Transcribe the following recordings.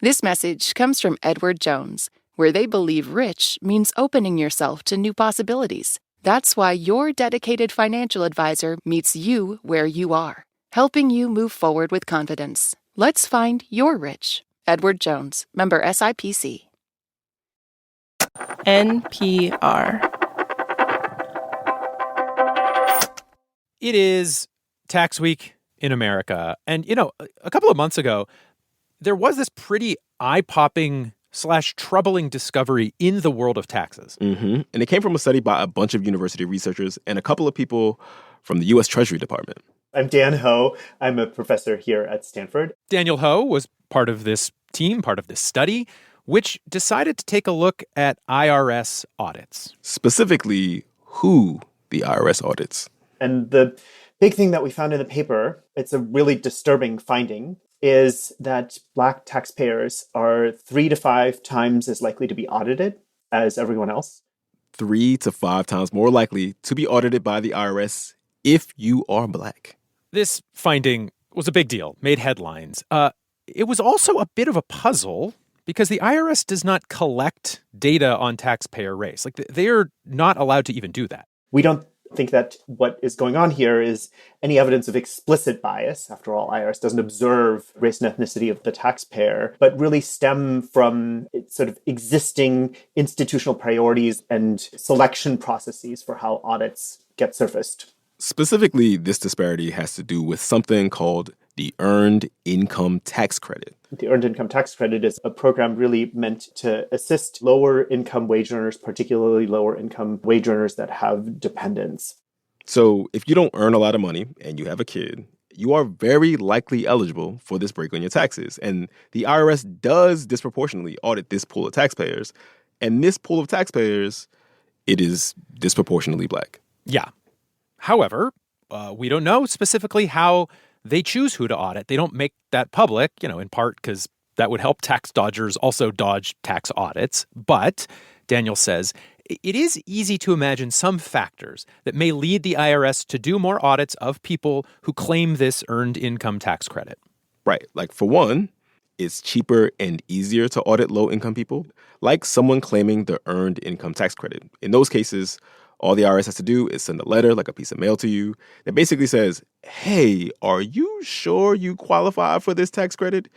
This message comes from Edward Jones, where they believe rich means opening yourself to new possibilities. That's why your dedicated financial advisor meets you where you are, helping you move forward with confidence. Let's find your rich. Edward Jones, member SIPC. NPR. It is tax week in America. And, a couple of months ago, there was this pretty eye-popping / troubling discovery in the world of taxes. And it came from a study by a bunch of university researchers and a couple of people from the U.S. Treasury Department. I'm Dan Ho. I'm a professor here at Stanford. Daniel Ho was part of this team, part of this study, which decided to take a look at IRS audits. Specifically, who the IRS audits. And the big thing that we found in the paper, it's a really disturbing finding, is that Black taxpayers are 3 to 5 times as likely to be audited as everyone else. 3 to 5 times more likely to be audited by the IRS if you are Black. This finding was a big deal, made headlines. It was also a bit of a puzzle because the IRS does not collect data on taxpayer race. They are not allowed to even do that. We don't think that what is going on here is any evidence of explicit bias. After all, IRS doesn't observe race and ethnicity of the taxpayer, but really stem from sort of existing institutional priorities and selection processes for how audits get surfaced. Specifically, this disparity has to do with something called the Earned Income Tax Credit. The Earned Income Tax Credit is a program really meant to assist lower income wage earners, particularly lower income wage earners that have dependents. So if you don't earn a lot of money and you have a kid, you are very likely eligible for this break on your taxes. And the IRS does disproportionately audit this pool of taxpayers. And this pool of taxpayers, it is disproportionately Black. Yeah. However, we don't know specifically how they choose who to audit. They don't make that public, in part because that would help tax dodgers also dodge tax audits. But Daniel says it is easy to imagine some factors that may lead the IRS to do more audits of people who claim this earned income tax credit. Right. Like, for one, it's cheaper and easier to audit low-income people, like someone claiming the earned income tax credit. In those cases, all the IRS has to do is send a letter, like a piece of mail to you, that basically says, hey, are you sure you qualify for this tax credit?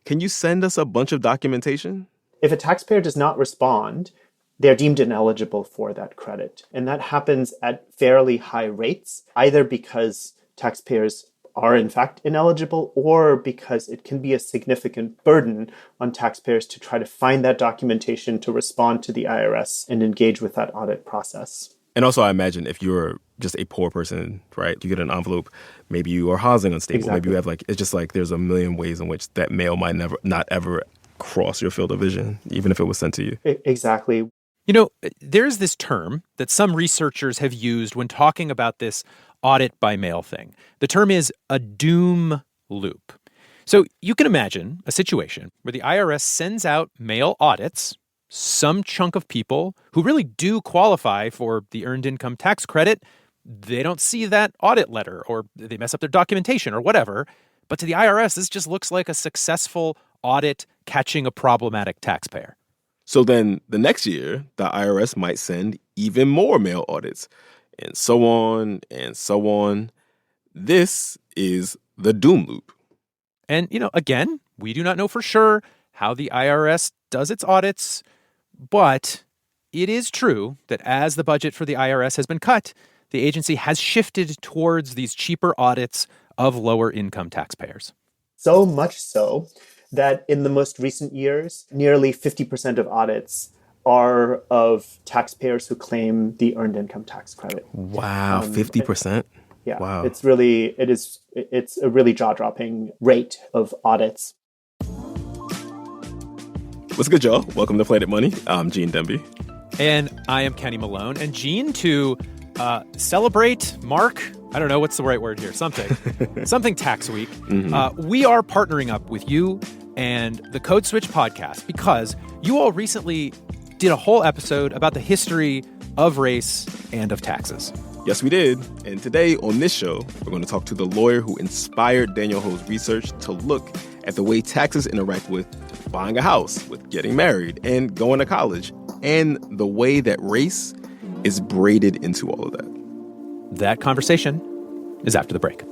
Can you send us a bunch of documentation? If a taxpayer does not respond, they're deemed ineligible for that credit. And that happens at fairly high rates, either because taxpayers are in fact ineligible or because it can be a significant burden on taxpayers to try to find that documentation to respond to the IRS and engage with that audit process. And also, I imagine if you're just a poor person, right, you get an envelope, maybe you are housing unstable, Exactly. Maybe you have it's just there's a million ways in which that mail might not ever cross your field of vision, even if it was sent to you. Exactly. There's this term that some researchers have used when talking about this audit by mail thing. The term is a doom loop. So you can imagine a situation where the IRS sends out mail audits. Some chunk of people who really do qualify for the earned income tax credit, they don't see that audit letter or they mess up their documentation or whatever. But to the IRS, this just looks like a successful audit catching a problematic taxpayer. So then the next year, the IRS might send even more mail audits and so on and so on. This is the doom loop. And, again, we do not know for sure how the IRS does its audits. But it is true that as the budget for the IRS has been cut, the agency has shifted towards these cheaper audits of lower income taxpayers. So much so that in the most recent years, nearly 50% of audits are of taxpayers who claim the earned income tax credit. Wow, 50%? Yeah, wow. It's a really jaw-dropping rate of audits. What's good, y'all? Welcome to Planet Money. I'm Gene Demby. And I am Kenny Malone. And Gene, to celebrate, mark, I don't know, what's the right word here? Something tax week. We are partnering up with you and the Code Switch podcast because you all recently did a whole episode about the history of race and of taxes. Yes, we did. And today on this show, we're going to talk to the lawyer who inspired Daniel Ho's research to look at the way taxes interact with with buying a house, with getting married, and going to college, and the way that race is braided into all of that. That conversation is after the break.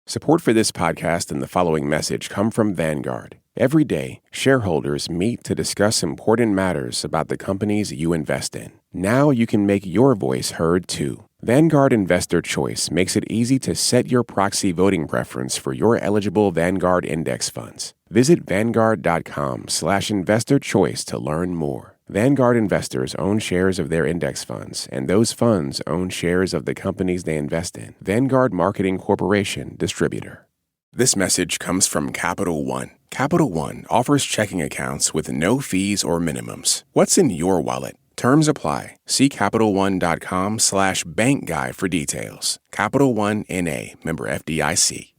Support for this podcast and the following message come from Vanguard. Every day, shareholders meet to discuss important matters about the companies you invest in. Now you can make your voice heard too. Vanguard Investor Choice makes it easy to set your proxy voting preference for your eligible Vanguard index funds. Visit Vanguard.com/investorchoice to learn more. Vanguard investors own shares of their index funds, and those funds own shares of the companies they invest in. Vanguard Marketing Corporation, distributor. This message comes from Capital One. Capital One offers checking accounts with no fees or minimums. What's in your wallet? Terms apply. See CapitalOne.com/bankguy for details. Capital One N.A., member FDIC.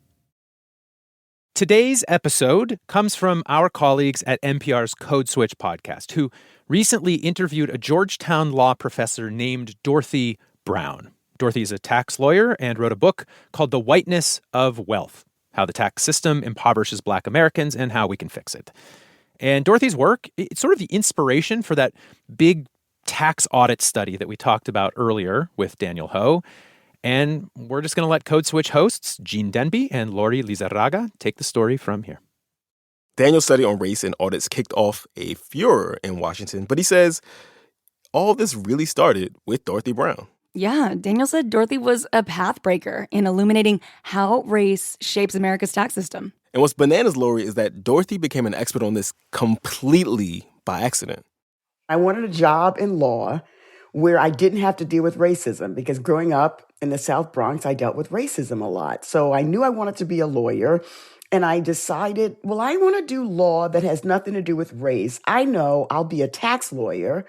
Today's episode comes from our colleagues at NPR's Code Switch podcast, who recently interviewed a Georgetown law professor named Dorothy Brown. Dorothy is a tax lawyer and wrote a book called The Whiteness of Wealth: How the Tax System Impoverishes Black Americans and How We Can Fix It. And Dorothy's work, it's sort of the inspiration for that big tax audit study that we talked about earlier with Daniel Ho. And we're just going to let Code Switch hosts Gene Demby and Lori Lizarraga take the story from here. Daniel's study on race and audits kicked off a furor in Washington, but he says all this really started with Dorothy Brown. Yeah, Daniel said Dorothy was a pathbreaker in illuminating how race shapes America's tax system. And what's bananas, Lori, is that Dorothy became an expert on this completely by accident. I wanted a job in law where I didn't have to deal with racism, because growing up in the South Bronx, I dealt with racism a lot. So I knew I wanted to be a lawyer, and I decided, well, I want to do law that has nothing to do with race. I know I'll be a tax lawyer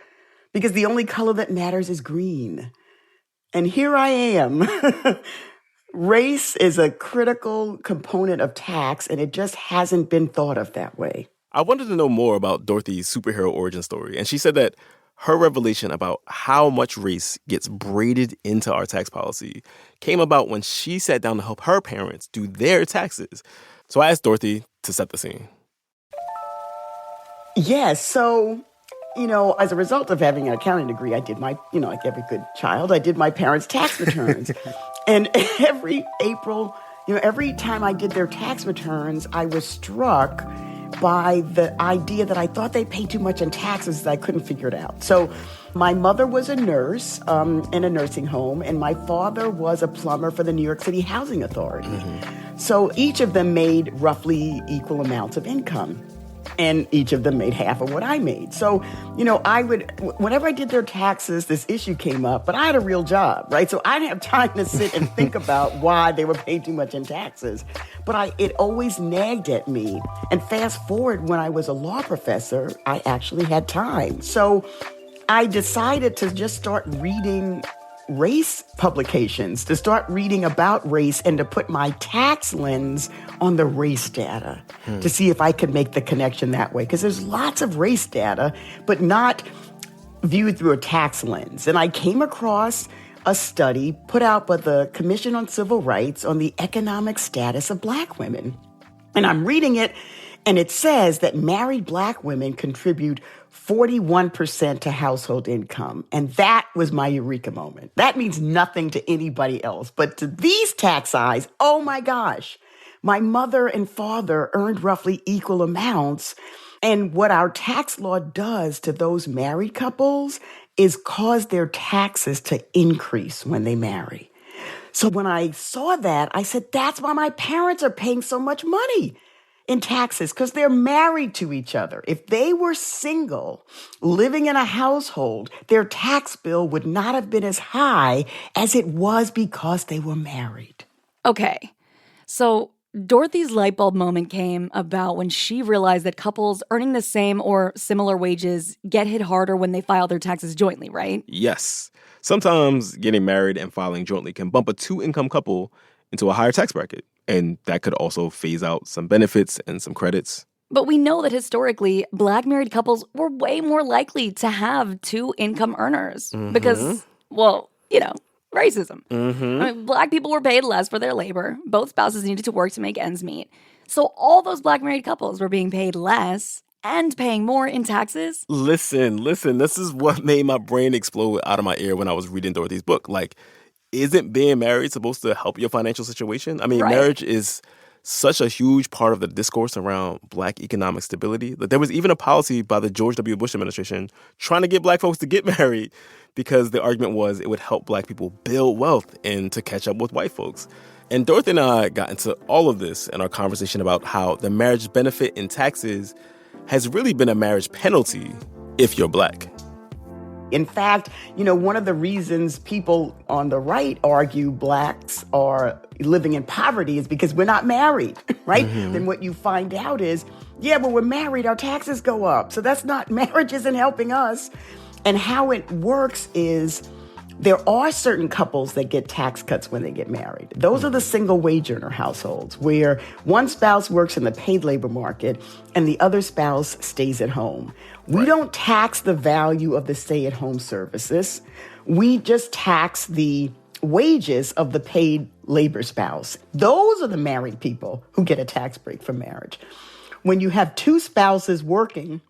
because the only color that matters is green. And here I am. Race is a critical component of tax, and it just hasn't been thought of that way. I wanted to know more about Dorothy's superhero origin story, and she said that her revelation about how much race gets braided into our tax policy came about when she sat down to help her parents do their taxes. So I asked Dorothy to set the scene. Yes, so, as a result of having an accounting degree, I did my, like every good child, I did my parents' tax returns. And every April, every time I did their tax returns, I was struck by the idea that I thought they paid too much in taxes that I couldn't figure it out. So my mother was a nurse in a nursing home, and my father was a plumber for the New York City Housing Authority. Mm-hmm. So each of them made roughly equal amounts of income, and each of them made half of what I made. So, I would, whenever I did their taxes, this issue came up, but I had a real job, right? So I didn't have time to sit and think about why they were paying too much in taxes. But it always nagged at me. And fast forward, when I was a law professor, I actually had time. So I decided to just start reading race publications, to start reading about race, and to put my tax lens on the race data to see if I could make the connection that way. Because there's lots of race data, but not viewed through a tax lens. And I came across a study put out by the Commission on Civil Rights on the economic status of Black women. And I'm reading it, and it says that married Black women contribute 41% to household income. And that was my eureka moment. That means nothing to anybody else. But to these tax eyes, oh my gosh, my mother and father earned roughly equal amounts. And what our tax law does to those married couples is cause their taxes to increase when they marry. So when I saw that, I said, that's why my parents are paying so much money in taxes, because they're married to each other. If they were single, living in a household, their tax bill would not have been as high as it was because they were married. Okay, so Dorothy's light bulb moment came about when she realized that couples earning the same or similar wages get hit harder when they file their taxes jointly, right? Yes. Sometimes getting married and filing jointly can bump a two-income couple into a higher tax bracket. And that could also phase out some benefits and some credits. But we know that historically, Black married couples were way more likely to have two income earners because, well, Racism. I mean, Black people were paid less for their labor. Both spouses needed to work to make ends meet. So all those Black married couples were being paid less and paying more in taxes. Listen. This is what made my brain explode out of my ear when I was reading Dorothy's book. Like, isn't being married supposed to help your financial situation? I mean, Right. marriage is such a huge part of the discourse around Black economic stability. Like, there was even a policy by the George W. Bush administration trying to get Black folks to get married because the argument was it would help Black people build wealth and to catch up with white folks. And Dorothy and I got into all of this in our conversation about how the marriage benefit in taxes has really been a marriage penalty if you're Black. In fact, one of the reasons people on the right argue Blacks are living in poverty is because we're not married, right? Then what you find out is, but we're married, our taxes go up. So marriage isn't helping us. And how it works is there are certain couples that get tax cuts when they get married. Those are the single wage earner households where one spouse works in the paid labor market and the other spouse stays at home. We don't tax the value of the stay-at-home services. We just tax the wages of the paid labor spouse. Those are the married people who get a tax break from marriage. When you have two spouses working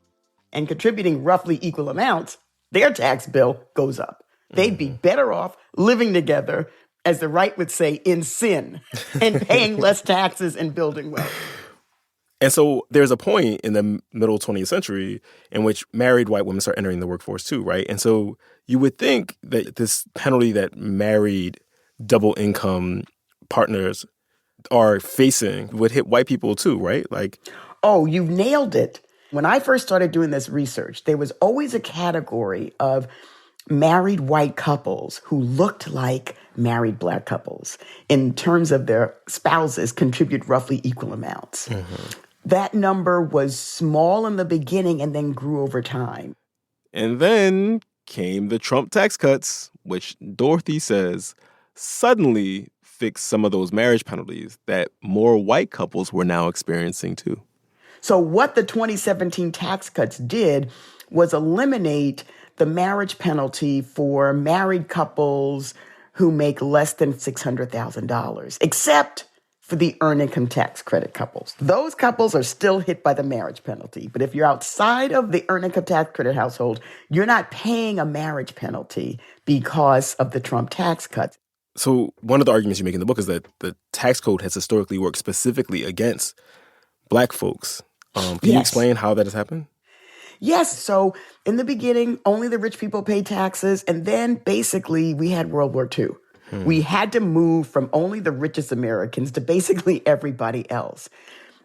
and contributing roughly equal amounts, their tax bill goes up. They'd be better off living together, as the right would say, in sin, and paying less taxes and building wealth. And so there's a point in the middle 20th century in which married white women start entering the workforce too, right? And so you would think that this penalty that married double income partners are facing would hit white people too, right? Like, oh, you've nailed it. When I first started doing this research, there was always a category of married white couples who looked like married Black couples in terms of their spouses contribute roughly equal amounts. That number was small in the beginning and then grew over time. And then came the Trump tax cuts, which Dorothy says suddenly fixed some of those marriage penalties that more white couples were now experiencing too. So what the 2017 tax cuts did was eliminate the marriage penalty for married couples who make less than $600,000, except for the earned income tax credit couples. Those couples are still hit by the marriage penalty. But if you're outside of the earned income tax credit household, you're not paying a marriage penalty because of the Trump tax cuts. So one of the arguments you make in the book is that the tax code has historically worked specifically against Black folks. Can you explain how that has happened? Yes. So in the beginning, only the rich people paid taxes. And then basically we had World War II. We had to move from only the richest Americans to basically everybody else.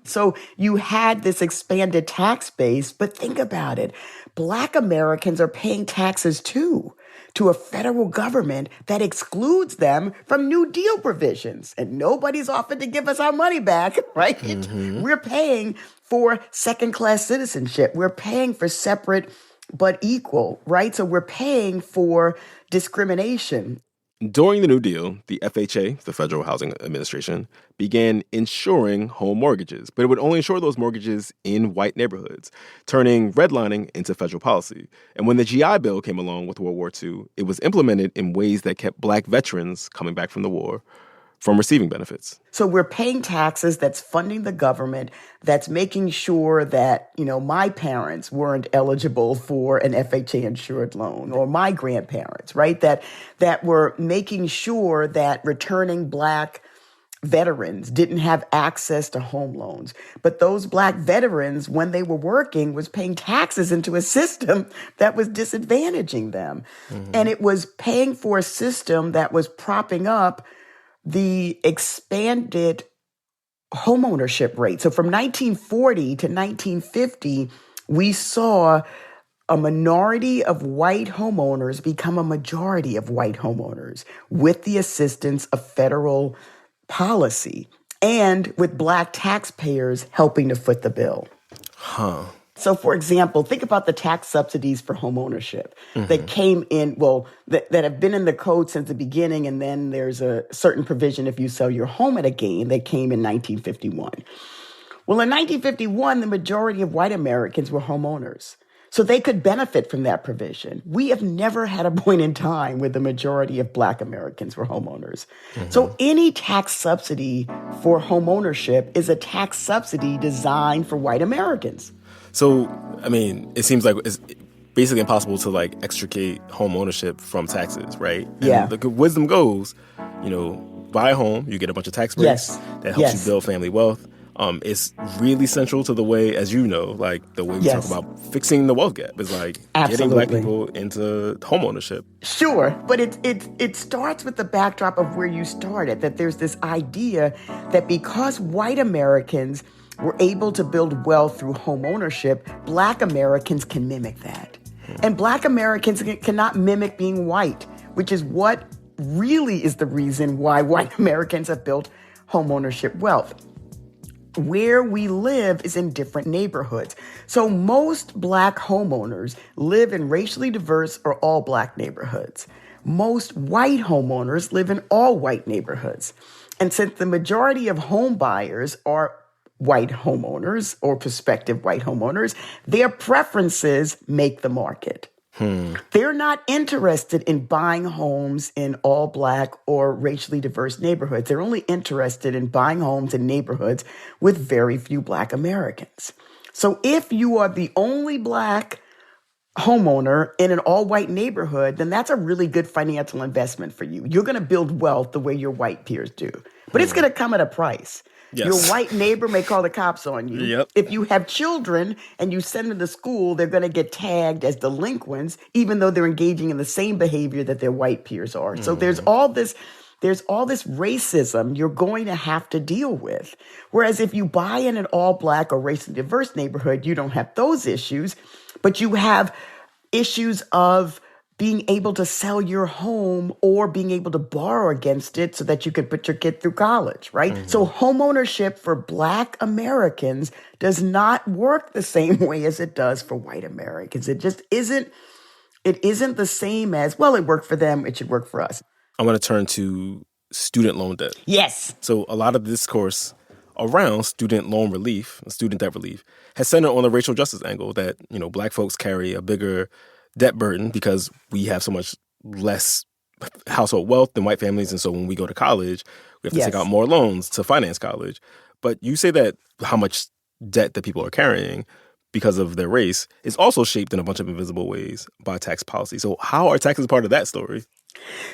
So you had this expanded tax base, but think about it. Black Americans are paying taxes too, to a federal government that excludes them from New Deal provisions. And nobody's offered to give us our money back, right? We're paying for second-class citizenship. We're paying for separate but equal, right? So we're paying for discrimination. During the New Deal, the FHA, the Federal Housing Administration, began insuring home mortgages, but it would only insure those mortgages in white neighborhoods, turning redlining into federal policy. And when the GI Bill came along with World War II, it was implemented in ways that kept Black veterans coming back from the war from receiving benefits. So we're paying taxes that's funding the government, that's making sure that, my parents weren't eligible for an FHA insured loan, or my grandparents, right? That were making sure that returning Black veterans didn't have access to home loans. But those Black veterans, when they were working, was paying taxes into a system that was disadvantaging them. And it was paying for a system that was propping up the expanded homeownership rate. So from 1940 to 1950, we saw a minority of white homeowners become a majority of white homeowners with the assistance of federal policy and with Black taxpayers helping to foot the bill. So, for example, think about the tax subsidies for homeownership that came in, that have been in the code since the beginning, and then there's a certain provision if you sell your home at a gain that came in 1951. Well, in 1951, the majority of white Americans were homeowners. So they could benefit from that provision. We have never had a point in time where the majority of Black Americans were homeowners. So any tax subsidy for homeownership is a tax subsidy designed for white Americans. So, I mean, it seems like it's basically impossible to like extricate home ownership from taxes, right? And Yeah. the good wisdom goes, buy a home, you get a bunch of tax breaks. Yes. That helps Yes. you build family wealth. It's really central to the way, as you know, like the way we Yes. talk about fixing the wealth gap is like getting Black Absolutely. people into home ownership. Sure, but it starts with the backdrop of where you started, that there's this idea that because white Americans were able to build wealth through home ownership, Black Americans can mimic that. And Black Americans cannot mimic being white, which is what really is the reason why white Americans have built home ownership wealth. Where we live is in different neighborhoods. So most Black homeowners live in racially diverse or all Black neighborhoods. Most white homeowners live in all white neighborhoods. And since the majority of home buyers are white homeowners or prospective white homeowners, their preferences make the market. They're not interested in buying homes in all Black or racially diverse neighborhoods. They're only interested in buying homes in neighborhoods with very few Black Americans. So if you are the only Black homeowner in an all-white neighborhood, then that's a really good financial investment for you. You're going to build wealth the way your white peers do. But it's going to come at a price. Yes. Your white neighbor may call the cops on you. Yep. If you have children and you send them to school, they're going to get tagged as delinquents, even though they're engaging in the same behavior that their white peers are. So there's all this racism you're going to have to deal with. Whereas if you buy in an all Black or racially diverse neighborhood, you don't have those issues, but you have issues of being able to sell your home or being able to borrow against it so that you could put your kid through college, right? So home ownership for Black Americans does not work the same way as it does for white Americans. It just isn't. It isn't the same as, well, it worked for them, it should work for us. I want to turn to student loan debt. Yes. So a lot of discourse around student loan relief, student debt relief, has centered on the racial justice angle that, Black folks carry a bigger debt burden because we have so much less household wealth than white families. And so when we go to college, we have to take out more loans to finance college. But you say that how much debt that people are carrying because of their race is also shaped in a bunch of invisible ways by tax policy. So how are taxes part of that story?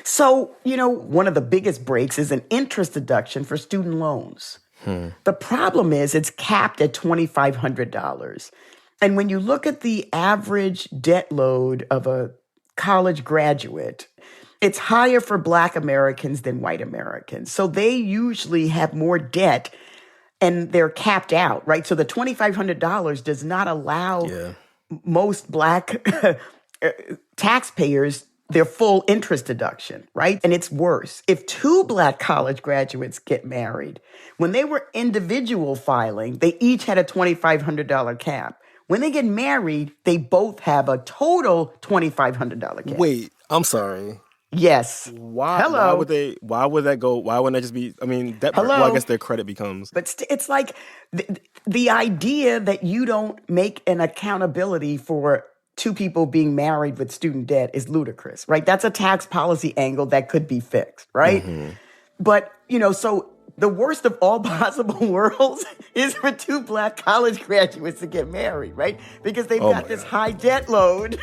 So, one of the biggest breaks is an interest deduction for student loans. The problem is it's capped at $2,500. And when you look at the average debt load of a college graduate, it's higher for Black Americans than white Americans. So they usually have more debt and they're capped out, right? So the $2,500 does not allow most Black taxpayers their full interest deduction, right? And it's worse. If two Black college graduates get married, when they were individual filing, they each had a $2,500 cap. When they get married, they both have a total $2,500 cap. Wait, I'm sorry. Yes. Why? Hello. Why would that go? Why wouldn't that just be? I mean, that. Hello. Well, I guess their credit becomes. But it's like the idea that you don't make an accountability for two people being married with student debt is ludicrous, right? That's a tax policy angle that could be fixed, right? But, so the worst of all possible worlds is for two Black college graduates to get married, right? Because they've got this high debt load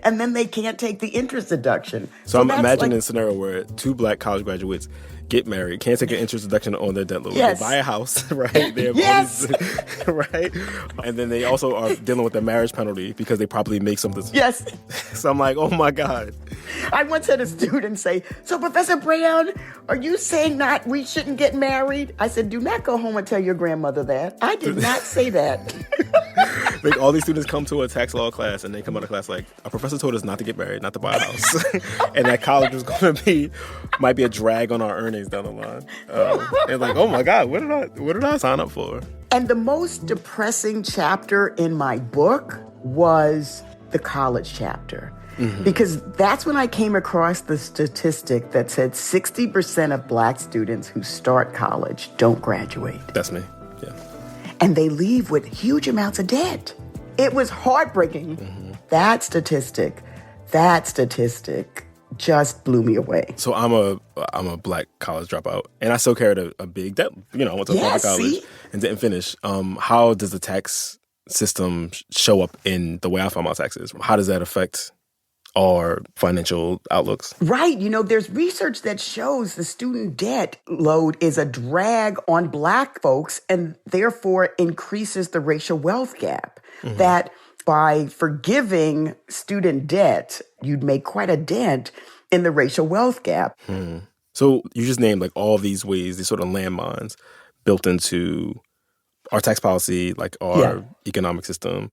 and then they can't take the interest deduction. So I'm imagining a scenario where two Black college graduates get married, can't take an interest deduction on their debt load. Yes. They buy a house, right? They have all these, right? And then they also are dealing with a marriage penalty because they probably make something. Yes. So I'm like, oh my God. I once had a student say, so Professor Brown, are you saying that we shouldn't get married? I said, do not go home and tell your grandmother that. I did not say that. Like all these students come to a tax law class and they come out of class like, our professor told us not to get married, not to buy a house. And that college was going to might be a drag on our earnings down the line. And like, oh my God, what did I sign up for? And the most depressing chapter in my book was the college chapter. Because that's when I came across the statistic that said 60% of Black students who start college don't graduate. That's me, yeah. And they leave with huge amounts of debt. It was heartbreaking. That statistic just blew me away. So I'm a black college dropout, and I still carried a big debt. You know, I went to public college and didn't finish. How does the tax system show up in the way I file my taxes? How does that affect our financial outlooks? Right. You know, there's research that shows the student debt load is a drag on Black folks and therefore increases the racial wealth gap. That by forgiving student debt, you'd make quite a dent in the racial wealth gap. So you just named like all these ways, these sort of landmines built into our tax policy, like our economic system.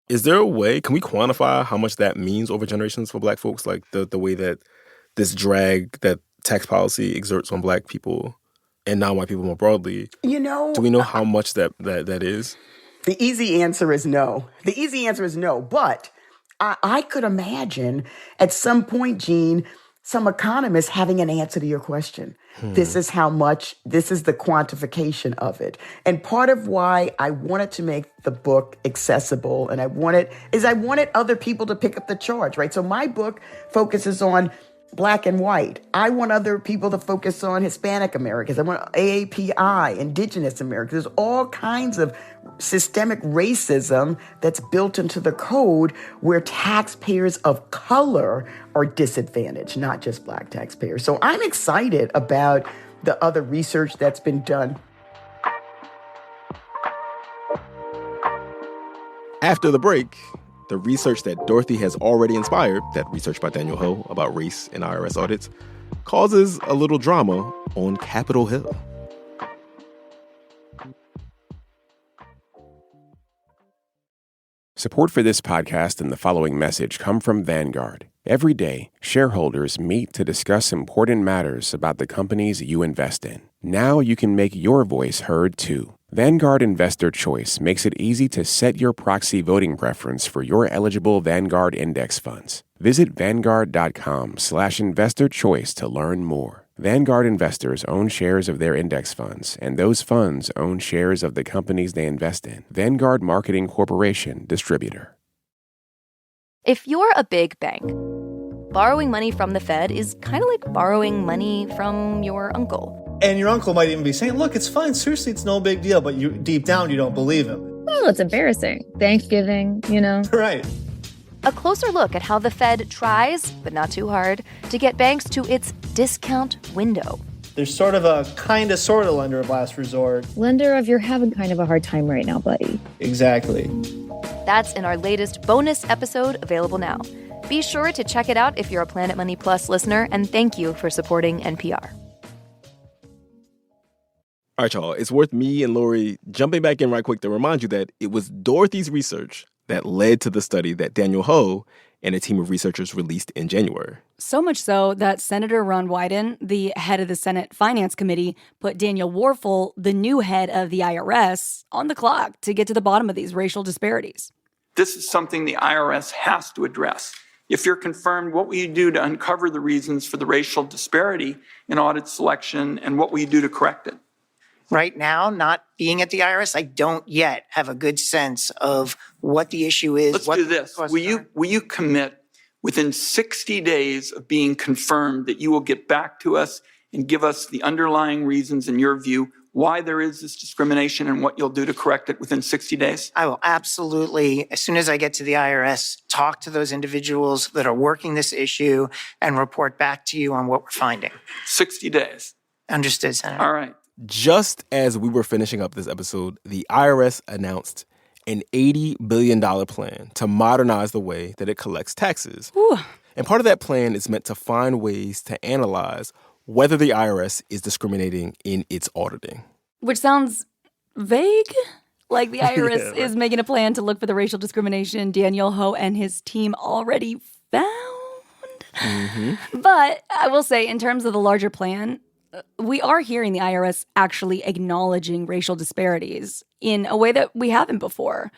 Is there a way, can we quantify how much that means over generations for Black folks? Like the way that this drag that tax policy exerts on Black people and non-white people more broadly, You know, do we know how much that is? the easy answer is no. But I could imagine at some point, Gene, some economists having an answer to your question. This is how much, this is the quantification of it. And part of why I wanted to make the book accessible and I wanted other people to pick up the charge, right? So my book focuses on Black and white. I want other people to focus on Hispanic Americans. I want AAPI, Indigenous Americans. There's all kinds of systemic racism that's built into the code where taxpayers of color are disadvantaged, not just Black taxpayers. So I'm excited about the other research that's been done. After the break, the research that Dorothy has already inspired, that research by Daniel Ho about race and IRS audits, causes a little drama on Capitol Hill. Support for this podcast and the following message come from Vanguard. Every day, shareholders meet to discuss important matters about the companies you invest in. Now you can make your voice heard too. Vanguard Investor Choice makes it easy to set your proxy voting preference for your eligible Vanguard index funds. Visit Vanguard.com/investor choice to learn more. Vanguard investors own shares of their index funds, and those funds own shares of the companies they invest in. Vanguard Marketing Corporation, Distributor. If you're a big bank, borrowing money from the Fed is kind of like borrowing money from your uncle. And your uncle might even be saying, look, it's fine. Seriously, it's no big deal. But you deep down, you don't believe him. Well, it's embarrassing. Thanksgiving, you know. Right. A closer look at how the Fed tries, but not too hard, to get banks to its discount window. There's sort of a kind of sort of lender of last resort. Lender of you're having kind of a hard time right now, buddy. Exactly. That's in our latest bonus episode available now. Be sure to check it out if you're a Planet Money Plus listener, and thank you for supporting NPR. All right, y'all, it's worth me and Lori jumping back in right quick to remind you that it was Dorothy's research that led to the study that Daniel Ho and a team of researchers released in January. So much so that Senator Ron Wyden, the head of the Senate Finance Committee, put Daniel Warfel, the new head of the IRS, on the clock to get to the bottom of these racial disparities. This is something the IRS has to address. If you're confirmed, what will you do to uncover the reasons for the racial disparity in audit selection, and what will you do to correct it? Right now, not being at the IRS, I don't yet have a good sense of what the issue is. Let's do this. Will you commit within 60 days of being confirmed that you will get back to us and give us the underlying reasons, in your view, why there is this discrimination and what you'll do to correct it within 60 days? I will absolutely, as soon as I get to the IRS, talk to those individuals that are working this issue and report back to you on what we're finding. 60 days. Understood, Senator. All right. Just as we were finishing up this episode, the IRS announced an $80 billion plan to modernize the way that it collects taxes. Ooh. And part of that plan is meant to find ways to analyze whether the IRS is discriminating in its auditing. Which sounds vague. Like the IRS is making a plan to look for the racial discrimination Daniel Ho and his team already found. But I will say, in terms of the larger plan, we are hearing the IRS actually acknowledging racial disparities in a way that we haven't before,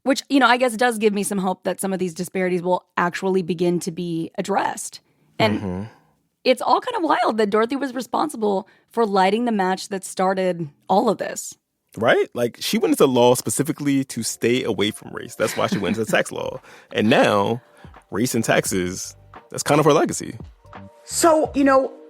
which, you know, I guess does give me some hope that some of these disparities will actually begin to be addressed. And it's all kind of wild that Dorothy was responsible for lighting the match that started all of this. Right? Like, she went into law specifically to stay away from race. That's why she went into tax law. And now, race and taxes, that's kind of her legacy. So,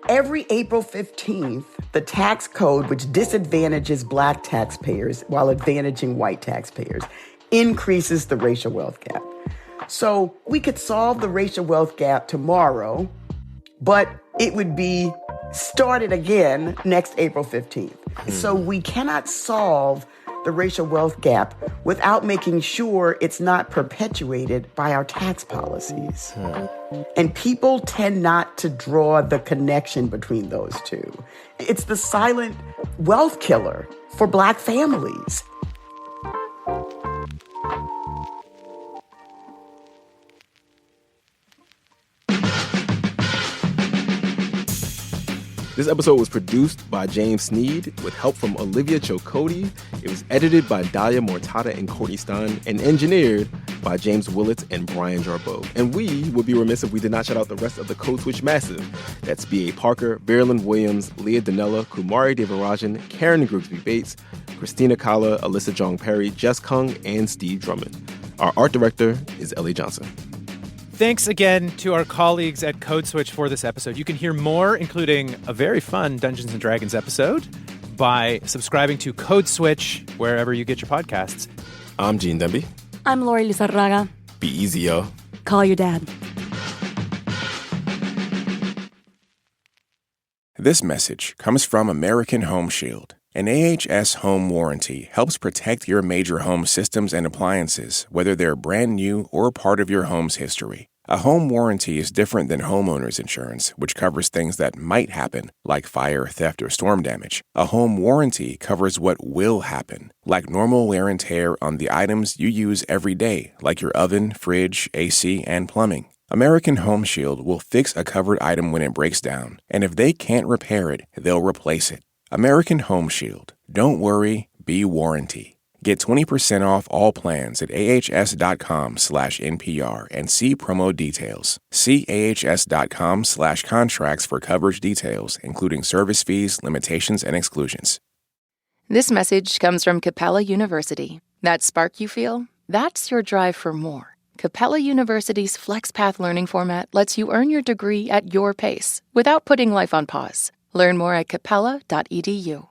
every April 15th, the tax code, which disadvantages Black taxpayers while advantaging white taxpayers, increases the racial wealth gap. So we could solve the racial wealth gap tomorrow, but it would be started again next April 15th. So we cannot solve the racial wealth gap without making sure it's not perpetuated by our tax policies. And people tend not to draw the connection between those two. It's the silent wealth killer for Black families. This episode was produced by James Sneed with help from Olivia Chokoti. It was edited by Dahlia Mortada and Courtney Stein and engineered by James Willits and Brian Jarboe. And we would be remiss if we did not shout out the rest of the Code Switch Massive. That's B.A. Parker, Marilyn Williams, Leah Danella, Kumari Devarajan, Karen Grigsby Bates, Christina Kala, Alyssa Jong Perry, Jess Kung, and Steve Drummond. Our art director is Ellie Johnson. Thanks again to our colleagues at Code Switch for this episode. You can hear more, including a very fun Dungeons & Dragons episode, by subscribing to Code Switch wherever you get your podcasts. I'm Gene Demby. I'm Lori Lizarraga. Be easy, yo. Call your dad. This message comes from American Home Shield. An AHS home warranty helps protect your major home systems and appliances, whether they're brand new or part of your home's history. A home warranty is different than homeowner's insurance, which covers things that might happen, like fire, theft, or storm damage. A home warranty covers what will happen, like normal wear and tear on the items you use every day, like your oven, fridge, AC, and plumbing. American Home Shield will fix a covered item when it breaks down, and if they can't repair it, they'll replace it. American Home Shield. Don't worry, be warranty. Get 20% off all plans at ahs.com/NPR and see promo details. See ahs.com/contracts for coverage details, including service fees, limitations, and exclusions. This message comes from Capella University. That spark you feel? That's your drive for more. Capella University's FlexPath learning format lets you earn your degree at your pace without putting life on pause. Learn more at capella.edu.